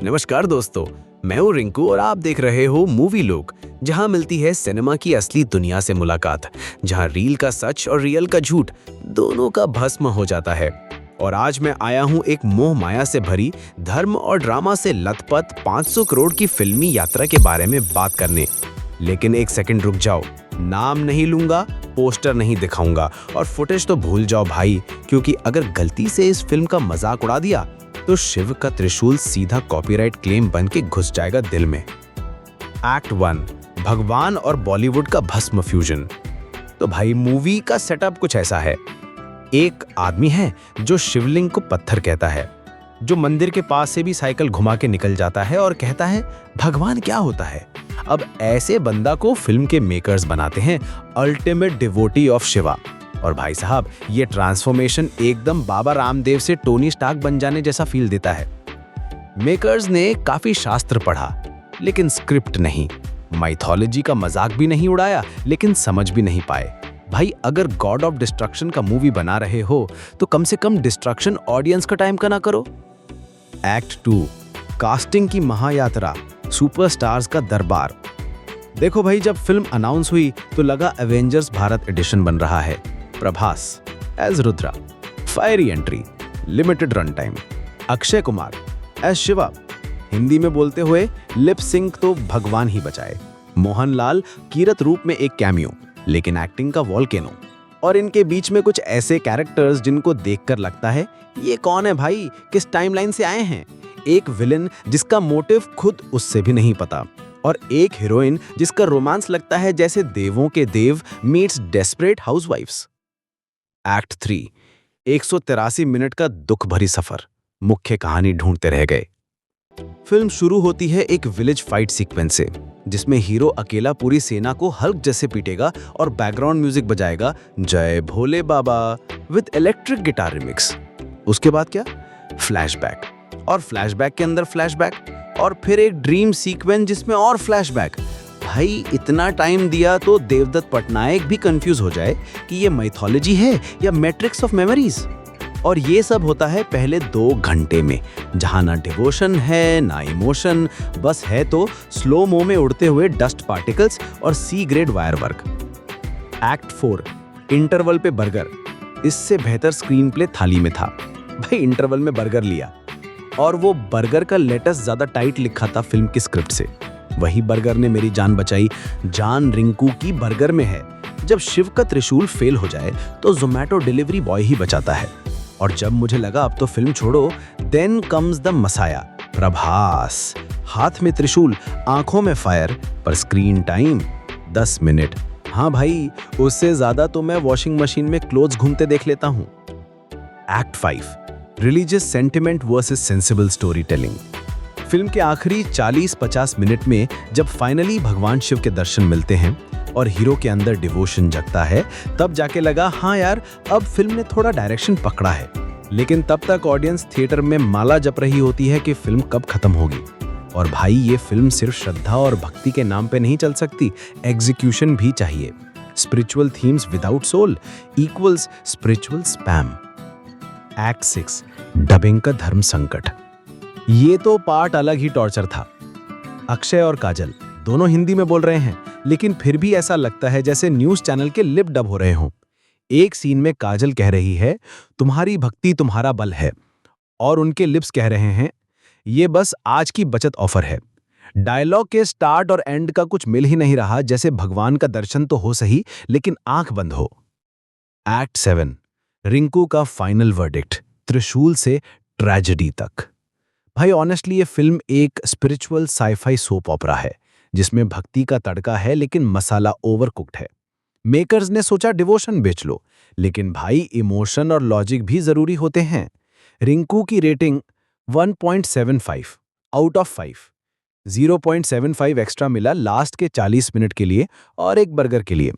नमस्कार दोस्तों, मैं हूँ रिंकू और आप देख रहे हो मूवी लोग, जहाँ मिलती है सिनेमा की असली दुनिया से मुलाकात, जहाँ रील का सच और रियल का झूठ दोनों का भस्म हो जाता है। और आज मैं आया हूँ एक मोह माया से भरी, धर्म और ड्रामा से लथपथ 500 करोड़ की फिल्मी यात्रा के बारे में बात करने। लेकिन एक सेकंड रुक जाओ, नाम नहीं लूंगा, पोस्टर नहीं दिखाऊंगा और फुटेज तो भूल जाओ भाई, क्योंकि अगर गलती से इस फिल्म का मजाक उड़ा दिया तो शिव का त्रिशूल सीधा कॉपीराइट क्लेम बन के घुस जाएगा दिल में। एक्ट 1, भगवान और बॉलीवुड का भस्म फ्यूजन। तो भाई मूवी का सेटअप कुछ ऐसा है। एक आदमी है जो शिवलिंग को पत्थर कहता है, जो मंदिर के पास से भी साइकिल घुमा के निकल जाता है और कहता है भगवान क्या होता है। अब ऐसे बंदा को फिल्म के मेकर्स बनाते हैं अल्टीमेट डिवोटी ऑफ शिवा। और भाई साहब, ये ट्रांसफॉर्मेशन एकदम बाबा रामदेव से टोनी स्टार्क बन जाने जैसा फील देता है। मेकर्स ने काफी शास्त्र पढ़ा लेकिन स्क्रिप्ट नहीं, माइथोलॉजी का मजाक भी नहीं उड़ाया लेकिन समझ भी नहीं पाए। भाई अगर गॉड ऑफ डिस्ट्रक्शन का मूवी बना रहे हो तो कम से कम डिस्ट्रक्शन ऑडियंस का टाइम का ना करो। एक्ट 2, कास्टिंग की महायात्रा, सुपरस्टार्स का दरबार। देखो भाई, जब फिल्म अनाउंस हुई तो लगा एवेंजर्स भारत एडिशन बन रहा है। Prabhas as Rudra, fiery entry, limited run time. Akshay Kumar as Shiva, Hindi में बोलते हुए लिप सिंक तो भगवान ही बचाए। मोहनलाल कीरत रूप में एक कैमियो, लेकिन एक्टिंग का वॉल्केनो। और इनके बीच में कुछ ऐसे कैरेक्टर्स जिनको देखकर लगता है ये कौन है भाई, किस टाइमलाइन से आए हैं। एक विलेन जिसका मोटिव खुद उससे भी नहीं पता, और एक हीरोइन जिसका रोमांस लगता है जैसे देवों के देव मीट्स डेस्परेट हाउसवाइफ्स। एक्ट 3, 183 मिनट का दुख भरी सफर, मुख्य कहानी ढूंढते रह गए। फिल्म शुरू होती है एक विलेज फाइट सीक्वेंस से, जिसमें हीरो अकेला पूरी सेना को हल्क जैसे पीटेगा और बैकग्राउंड म्यूजिक बजाएगा जय भोले बाबा विद इलेक्ट्रिक गिटार रिमिक्स। उसके बाद क्या, फ्लैशबैक, और फ्लैशबैक के अंदर फ्लैशबैक, और फिर एक ड्रीम सीक्वेंस जिसमें और फ्लैशबैक। भाई इतना टाइम दिया तो देवदत्त पटनायक भी कंफ्यूज हो जाए कि ये माइथोलॉजी है या मैट्रिक्स ऑफ मेमोरीज। और ये सब होता है पहले 2 घंटे में, जहां ना डिवोशन है ना इमोशन, बस है तो स्लो मो में उड़ते हुए डस्ट पार्टिकल्स और C grade wire work. Act 4, interval पे बर्गर। इससे बेहतर स्क्रीन प्ले थाली में था। भाई इंटरवल में बर्गर लिया, और वो बर्गर का लेटस ज्यादा टाइट लिखा था फिल्म की स्क्रिप्ट से। वही बर्गर ने मेरी जान बचाई। जान रिंकू की बर्गर में है। जब शिव का त्रिशूल फेल हो जाए तो जोमैटो डिलीवरी बॉय ही बचाता है। और जब मुझे लगा अब तो फिल्म छोड़ो, then comes the messiah, Prabhas. हाथ में त्रिशूल, आंखों में फायर, पर स्क्रीन टाइम 10 मिनट। हाँ भाई, उससे ज्यादा तो मैं वॉशिंग मशीन में क्लोथ्स घूमते देख लेता हूँ। Act 5, religious sentiment versus sensible story telling. Film के आखिरी 40-50 मिनट में जब फाइनली भगवान शिव के दर्शन मिलते हैं और हीरो के अंदर डिवोशन जगता है, तब जाके लगा हाँ यार, अब फिल्म ने थोड़ा डायरेक्शन पकड़ा है। लेकिन तब तक ऑडियंस थिएटर में माला जप रही होती है कि फिल्म कब खत्म होगी। और भाई ये फिल्म सिर्फ श्रद्धा और भक्ति के नाम पे नहीं चल सकती, एग्जीक्यूशन भी चाहिए। Spiritual themes without soul equals spiritual spam. Act 6, dubbing का धर्म संकट। ये तो पार्ट अलग ही टॉर्चर था। अक्षय और काजल दोनों हिंदी में बोल रहे हैं, लेकिन फिर भी ऐसा लगता है जैसे न्यूज चैनल के लिप डब हो रहे हों। एक सीन में काजल कह रही है तुम्हारी भक्ति तुम्हारा बल है, और उनके लिप्स कह रहे हैं ये बस आज की बचत ऑफर है। डायलॉग के स्टार्ट और एंड का कुछ मिल ही नहीं रहा, जैसे भगवान का दर्शन तो हो सही लेकिन आंख बंद हो। एक्ट 7, रिंकू का फाइनल वर्डिक्ट, त्रिशूल से ट्रेजेडी तक। भाई ऑनेस्टली ये फिल्म एक स्पिरिचुअल साइफाई सोप ऑपरा है, जिसमें भक्ति का तड़का है लेकिन मसाला ओवरकुक्ड है। मेकर्स ने सोचा डिवोशन बेच लो, लेकिन भाई इमोशन और लॉजिक भी जरूरी होते हैं। रिंकू की रेटिंग 1.75 आउट ऑफ 5। 0.75 एक्स्ट्रा मिला लास्ट के 40 मिनट के लिए और एक बर्गर के लिए।